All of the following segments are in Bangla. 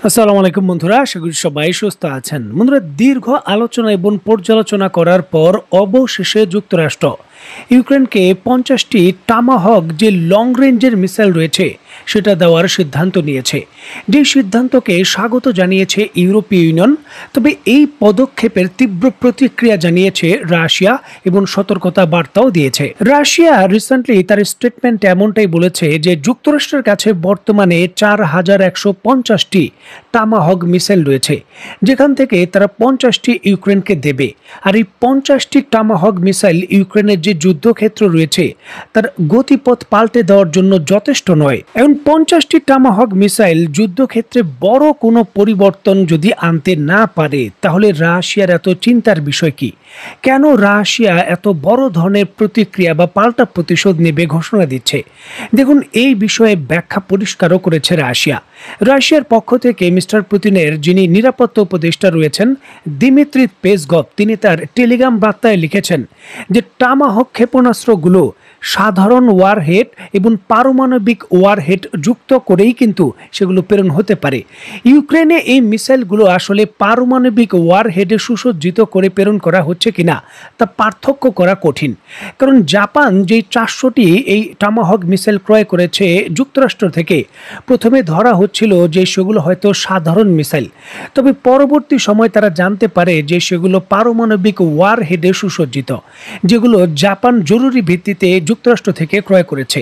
আসসালামু আলাইকুম বন্ধুরা, আশা করি সবাই সুস্থ আছেন। বন্ধুরা, দীর্ঘ আলোচনা এবং পর্যালোচনা করার পর অবশেষে যুক্তরাষ্ট্র ইউক্রেনকে 50টি টামাহক যে লং রেঞ্জের মিসাইল রয়েছে সেটা দেওয়ার সিদ্ধান্ত নিয়েছে। যে সিদ্ধান্তকে স্বাগত জানিয়েছে ইউরোপীয় ইউনিয়ন, তবে এই পদক্ষেপের তীব্র প্রতিক্রিয়া জানিয়েছে রাশিয়া এবং সতর্কতা বার্তাও দিয়েছে। রাশিয়া রিসেন্টলি তার স্টেটমেন্টে এমনটাই বলেছে যে যুক্তরাষ্ট্রের কাছে বর্তমানে 4150টি টামাহক মিসাইল রয়েছে, যেখান থেকে তারা 50টি ইউক্রেনকে দেবে। আর এই 50টি টামাহক মিসাইল ইউক্রেনের যে যুদ্ধক্ষেত্র রয়েছে তার গতিপথ পাল্টে দেওয়ার জন্য যথেষ্ট নয়। এখন 50টি টামাহক মিসাইল যুদ্ধক্ষেত্রে বড় কোনো পরিবর্তন যদি আনতে না পারে, তাহলে রাশিয়ার এত চিন্তার বিষয় কি? কেন রাশিয়া এত বড় ধরনের প্রতিক্রিয়া বা পাল্টা প্রতিশোধ নেবে ঘোষণা দিচ্ছে? দেখুন, এই বিষয়ে ব্যাখ্যা পরিষ্কারও করেছে রাশিয়ার পক্ষ থেকে মিস্টার পুতিনের যিনি নিরাপত্তা উপদেষ্টা রয়েছেন দিমিত্রি পেসকভ, তিনি তার টেলিগ্রাম বার্তায় লিখেছেন যে টামাহক ক্ষেপণাস্ত্রগুলো সাধারণ ওয়ারহেড এবং পারমাণবিক ওয়ারহেড যুক্ত করেই কিন্তু সেগুলো প্রেরণ হতে পারে। ইউক্রেনে এই মিসাইলগুলো আসলে পারমাণবিক ওয়ারহেডে সুসজ্জিত করে প্রেরণ করা হচ্ছে কিনা তা পার্থক্য করা কঠিন, কারণ জাপান যেই 400টি এই টামাহক মিসাইল ক্রয় করেছে যুক্তরাষ্ট্র থেকে, প্রথমে ধরা হচ্ছিল যে সেগুলো হয়তো সাধারণ মিসাইল, তবে পরবর্তী সময় তারা জানতে পারে যে সেগুলো পারমাণবিক ওয়ারহেডে সুসজ্জিত, যেগুলো জাপান জরুরি ভিত্তিতে যুক্তরাষ্ট্র থেকে ক্রয় করেছে।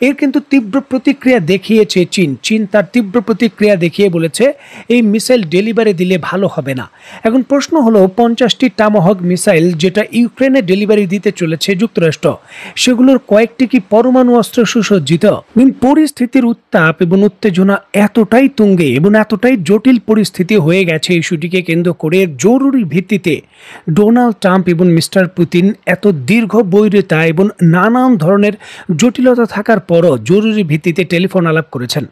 এর কিন্তু তীব্র প্রতিক্রিয়া দেখিয়েছে চীন তার তীব্র প্রতিক্রিয়া দেখিয়ে বলেছে এই মিসাইল ডেলিভারি দিলে ভালো হবে না। এখন প্রশ্ন হলো, 50টি টামাহক মিসাইল যেটা ইউক্রেনে ডেলিভারি দিতে চলেছে যুক্তরাষ্ট্র, সেগুলোর কয়েকটি কি পরমাণু অস্ত্র সুসজ্জিত? পরিস্থিতির উত্তাপ এবং উত্তেজনা এতটাই তুঙ্গে এবং এতটাই জটিল পরিস্থিতি হয়ে গেছে ইস্যুটিকে কেন্দ্র করে, জরুরি ভিত্তিতে ডোনাল্ড ট্রাম্প এবং মিস্টার পুতিন এত দীর্ঘ বৈরিতা এবং নানান ধরনের জটিলতা থাকার পরও জরুরি ভিত্তিতে টেলিফোন আলাপ করেছেন,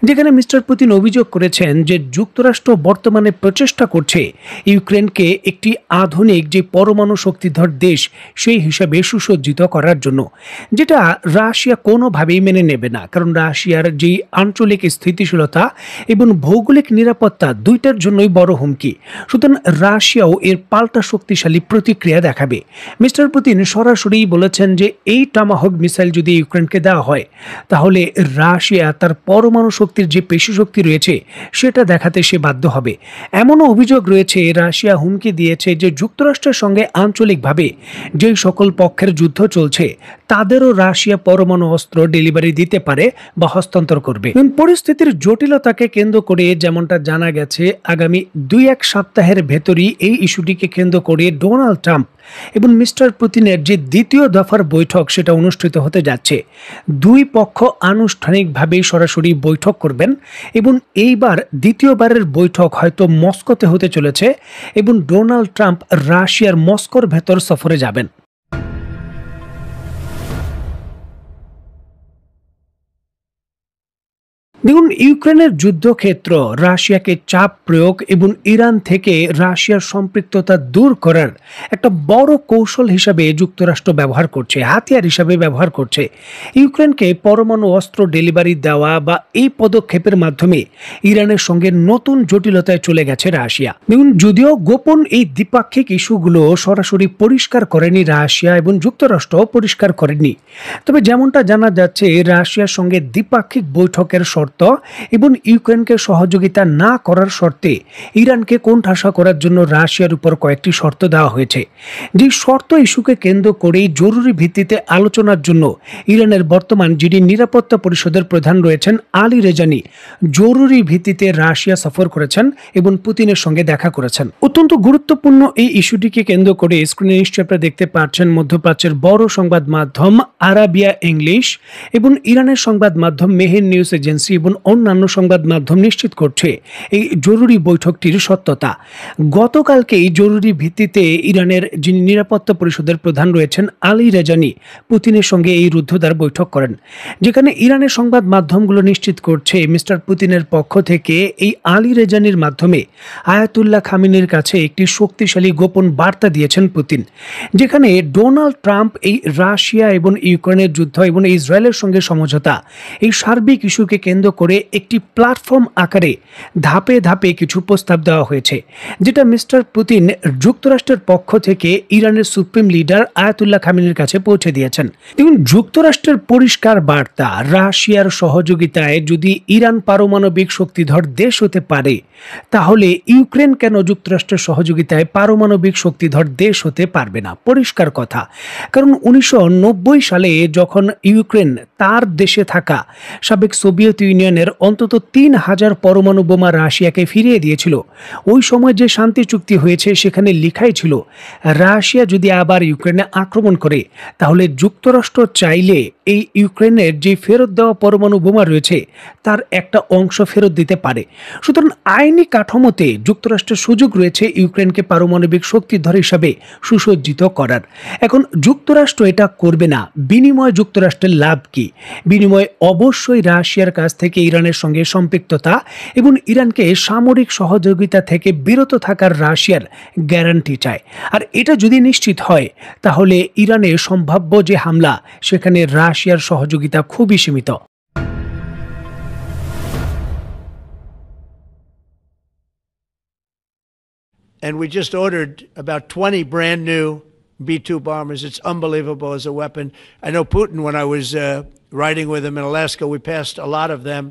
যেখানে মিস্টার পুতিন অভিযোগ করেছেন যে যুক্তরাষ্ট্র বর্তমানে প্রচেষ্টা করছে ইউক্রেনকে একটি আধুনিক যে পরমাণু শক্তিধর দেশ সেই হিসাবে সুসজ্জিত করার জন্য, যেটা রাশিয়া কোনোভাবেই মেনে নেবে না, কারণ রাশিয়ার যেই আঞ্চলিক স্থিতিশীলতা এবং ভৌগোলিক নিরাপত্তা দুইটার জন্যই বড় হুমকি। সুতরাং রাশিয়াও এর পাল্টা শক্তিশালী প্রতিক্রিয়া দেখাবে। মিস্টার পুতিন সরাসরি বলেছেন যে এই টামাহক মিসাইল যদি ইউক্রেনকে দেওয়া হয়, তাহলে রাশিয়া তার পরমাণু শক্তির যে পেশি শক্তি রয়েছে সেটা দেখাতে সে বাধ্য হবে। এমনও অভিযোগ রয়েছে, রাশিয়া হুমকি দিয়েছে যে যুক্তরাষ্ট্রের সঙ্গে আঞ্চলিকভাবে যেই সকল পক্ষের যুদ্ধ চলছে তাদেরও রাশিয়া পরমাণু অস্ত্র ডেলিভারি দিতে পারে বা হস্তান্তর করবে। পরিস্থিতির জটিলতাকে কেন্দ্র করে যেমনটা জানা গেছে, আগামী 2-1 সপ্তাহের ভেতরই এই ইস্যুটিকে কেন্দ্র করে ডোনাল্ড ট্রাম্প এবং মিস্টার পুতিনের যে দ্বিতীয় দফার বৈঠক সেটা অনুষ্ঠিত হতে যাচ্ছে। দুই পক্ষ আনুষ্ঠানিকভাবে সরাসরি বৈঠক করবেন এবং এইবার দ্বিতীয়বারের বৈঠক হয়তো মস্কোতে হতে চলেছে এবং ডোনাল্ড ট্রাম্প রাশিয়ার মস্কোর ভেতর সফরে যাবেন। দেখুন, ইউক্রেনের যুদ্ধক্ষেত্র রাশিয়াকে চাপ প্রয়োগ এবং ইরান থেকে রাশিয়ার সম্পৃক্ততা দূর করার একটা বড় কৌশল হিসাবে যুক্তরাষ্ট্র ব্যবহার করছে, হাতিয়ার হিসাবে ব্যবহার করছে। ইউক্রেনকে পরমাণু অস্ত্র ডেলিভারি দেওয়া বা এই পদক্ষেপের মাধ্যমে ইরানের সঙ্গে নতুন জটিলতায় চলে গেছে রাশিয়া। দেখুন, যদিও গোপন এই দ্বিপাক্ষিক ইস্যুগুলো সরাসরি পরিষ্কার করেনি রাশিয়া এবং যুক্তরাষ্ট্র পরিষ্কার করেনি, তবে যেমনটা জানা যাচ্ছে রাশিয়ার সঙ্গে দ্বিপাক্ষিক বৈঠকের শর্ত এবং ইউক্রেনকে সহযোগিতা না করার শর্তে ইরানকে কোণঠাসা করার জন্য রাশিয়ার উপর কয়েকটি শর্ত দেওয়া হয়েছে। যে শর্ত ইস্যুকে কেন্দ্র করেই জরুরি ভিত্তিতে আলোচনার জন্য ইরানের বর্তমান যিনি নিরাপত্তা পরিষদের প্রধান রয়েছেন আলী রেজানি জরুরি ভিত্তিতে রাশিয়া সফর করেছেন এবং পুতিনের সঙ্গে দেখা করেছেন। অত্যন্ত গুরুত্বপূর্ণ এই ইস্যুটিকে কেন্দ্র করে স্ক্রিনে নিশ্চয়ই আপনারা দেখতে পাচ্ছেন মধ্যপ্রাচ্যের বড় সংবাদ মাধ্যম আরাবিয়া ইংলিশ এবং ইরানের সংবাদ মাধ্যম মেহের নিউজ এজেন্সি এবং অন্যান্য সংবাদ মাধ্যম নিশ্চিত করছে এই জরুরি বৈঠকটির সত্যতা। গতকালকে এই জরুরি ভিত্তিতে ইরানের যিনি নিরাপত্তা পরিষদের প্রধান রয়েছেন আলী রেজানি পুতিনের সঙ্গে এই রুদ্ধদ্বার বৈঠক করেন, যেখানে ইরানের সংবাদ মাধ্যমগুলো নিশ্চিত করছে মিস্টার পুতিনের পক্ষ থেকে এই আলী রেজানির মাধ্যমে আয়াতুল্লাহ খামেনির কাছে একটি শক্তিশালী গোপন বার্তা দিয়েছেন পুতিন, যেখানে ডোনাল্ড ট্রাম্প এই রাশিয়া এবং ইউক্রেনের যুদ্ধ এবং ইসরায়েলের সঙ্গে সমঝোতা এই সার্বিক ইস্যুকে কেন্দ্র করে একটি প্ল্যাটফর্ম আকারে ধাপে ধাপে কিছু প্রস্তাব দেওয়া হয়েছে, যেটা মিস্টার পুতিন যুক্তরাষ্ট্রের পক্ষ থেকে ইরানের সুপ্রিম লিডার আয়াতুল্লাহ খামেনির কাছে পৌঁছে দিয়েছেন। দেখুন, যুক্তরাষ্ট্রের পরিষ্কার বার্তা, রাশিয়ার সহযোগিতায় যদি ইরান পারমাণবিক শক্তিধর দেশ হতে পারে, তাহলে ইউক্রেন কেন যুক্তরাষ্ট্রের সহযোগিতায় পারমাণবিক শক্তিধর দেশ হতে পারবে না? পরিষ্কার কথা। কারণ 1990 সালে যখন ইউক্রেন তার দেশে থাকা সাবেক সোভিয়েত ইউনিয়নের অন্তত 3000 পরমাণু বোমা রাশিয়াকে ফিরিয়ে দিয়েছিল, ওই সময় যে শান্তি চুক্তি হয়েছে সেখানে লেখাই ছিল রাশিয়া যদি আবার ইউক্রেনে আক্রমণ করে, তাহলে যুক্তরাষ্ট্র চাইলে এই ইউক্রেনের যে ফেরত দেওয়া পরমাণু বোমা রয়েছে তার একটা অংশ ফেরত দিতে পারে। সুতরাং আইনি কাঠামোতে যুক্তরাষ্ট্রের সুযোগ রয়েছে ইউক্রেনকে পারমাণবিক শক্তিধর হিসাবে সুসজ্জিত করার। এখন যুক্তরাষ্ট্র এটা করবে না, বিনিময়ে যুক্তরাষ্ট্রের লাভ কি? বিনিময়ে অবশ্যই রাশিয়ার কাছ থেকে ইরানের সঙ্গে সম্পৃক্ততা এবং ইরানকে সামরিক সহযোগিতা থেকে বিরত থাকার রাশিয়ার গ্যারান্টি চায়। আর এটা যদি নিশ্চিত হয়, তাহলে ইরানের সম্ভাব্য যে হামলা, সেখানে রাশিয়ার সহযোগিতা খুবই সীমিত। And we just ordered about 20 brand new B-2 bombers. It's unbelievable as a weapon. I know Putin, when I was riding with him in Alaska, we passed a lot of them.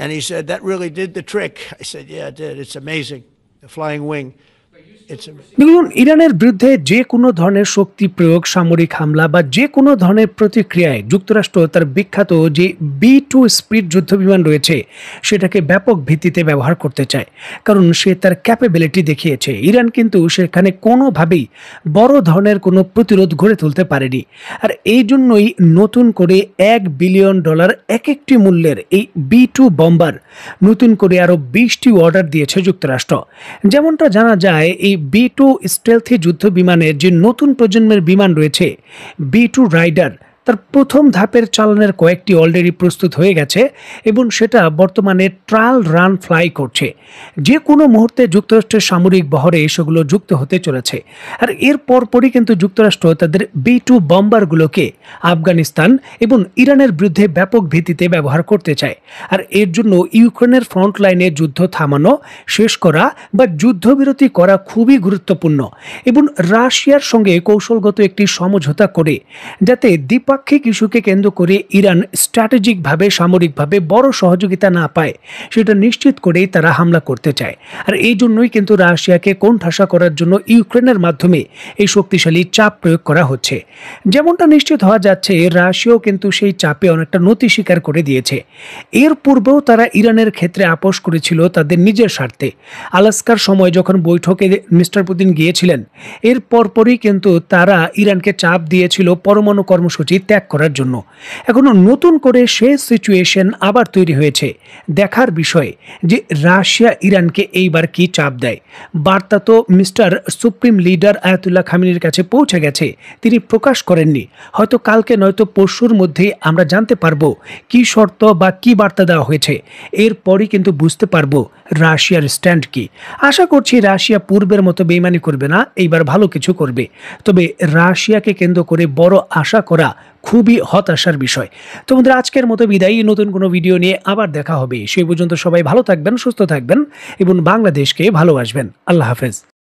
And he said, that really did the trick. I said, yeah, it did. It's amazing. The flying wing. দেখুন, ইরানের বিরুদ্ধে যে কোনো ধরনের শক্তি প্রয়োগ, সামরিক হামলা বা যে কোনো ধরনের প্রতিক্রিয়ায় যুক্তরাষ্ট্র তার বিখ্যাত যে B-2 স্পিড যুদ্ধবিমান রয়েছে সেটাকে ব্যাপক ভিত্তিতে ব্যবহার করতে চায়, কারণ সে তার ক্যাপাবিলিটি দেখিয়েছে। ইরান কিন্তু সেখানে কোনোভাবেই বড় ধরনের কোনো প্রতিরোধ গড়ে তুলতে পারেনি। আর এই জন্যই নতুন করে $1 বিলিয়ন এক একটি মূল্যের এই B-2 বম্বার নতুন করে আরও 20টি অর্ডার দিয়েছে যুক্তরাষ্ট্র। যেমনটা জানা যায়, এই B-2 স্টেলথি যুদ্ধ বিমানের যে নতুন প্রজন্মের বিমান রয়েছে B-2 রাইডার, তার প্রথম ধাপের চালানের কয়েকটি অলরেডি প্রস্তুত হয়ে গেছে এবং সেটা বর্তমানে ট্রায়াল রান ফ্লাই করছে। যে কোনো মুহূর্তে যুক্তরাষ্ট্রের সামরিক বহরে সেগুলো যুক্ত হতে চলেছে। আর এর পরপরই কিন্তু যুক্তরাষ্ট্র তাদের B-2 বম্বারগুলোকে আফগানিস্তান এবং ইরানের বিরুদ্ধে ব্যাপক ভিত্তিতে ব্যবহার করতে চায়। আর এর জন্য ইউক্রেনের ফ্রন্ট লাইনে যুদ্ধ থামানো, শেষ করা বা যুদ্ধবিরতি করা খুবই গুরুত্বপূর্ণ এবং রাশিয়ার সঙ্গে কৌশলগত একটি সমঝোতা করে, যাতে দ্বিপাক্ষিক ইস্যুকে কেন্দ্র করে ইরান স্ট্র্যাটেজিকভাবে সামরিকভাবে বড় সহযোগিতা না পায়, সেটা নিশ্চিত করেই তারা হামলা করতে চায়। আর এই জন্যই কিন্তু রাশিয়াকে কোণঠাসা করার জন্য ইউক্রেনের মাধ্যমে এই শক্তিশালী চাপ প্রয়োগ করা হচ্ছে। যেমনটা নিশ্চিত হওয়া যাচ্ছে, রাশিয়াও কিন্তু সেই চাপে অনেকটা নতি স্বীকার করে দিয়েছে। এর পূর্বেও তারা ইরানের ক্ষেত্রে আপোষ করেছিল তাদের নিজের স্বার্থে। আলাস্কার সময় যখন বৈঠকে মিস্টার পুতিন গিয়েছিলেন, এর পরপরই কিন্তু তারা ইরানকে চাপ দিয়েছিল পরমাণু কর্মসূচি ত্যাগ করার জন্য। এখনো নতুন করে সেই সিচুয়েশন আবার তৈরি হয়েছে। দেখার বিষয় যে রাশিয়া ইরানকে এইবার কি চাপ দেয়। বার্তা তো মিস্টার সুপ্রিম লিডার আয়াতুল্লাহ খামেনির কাছে পৌঁছে গেছে, তিনি প্রকাশ করেননি। হয়তো কালকে নয়তো পরশুর মধ্যেই আমরা জানতে পারবো কি শর্ত বা কি বার্তা দেওয়া হয়েছে। এরপরই কিন্তু বুঝতে পারবো রাশিয়ার স্ট্যান্ড কি। আশা করছি রাশিয়া পূর্বের মতো বেইমানি করবে না, এইবার ভালো কিছু করবে। তবে রাশিয়াকে কেন্দ্র করে বড় আশা করা খুবই হতাশার বিষয়। তোমাদের আজকের মতো বিদায়ী, নতুন কোনো ভিডিও নিয়ে আবার দেখা হবে। সেই পর্যন্ত সবাই ভালো থাকবেন, সুস্থ থাকবেন এবং বাংলাদেশকে ভালোবাসবেন। আল্লাহ হাফেজ।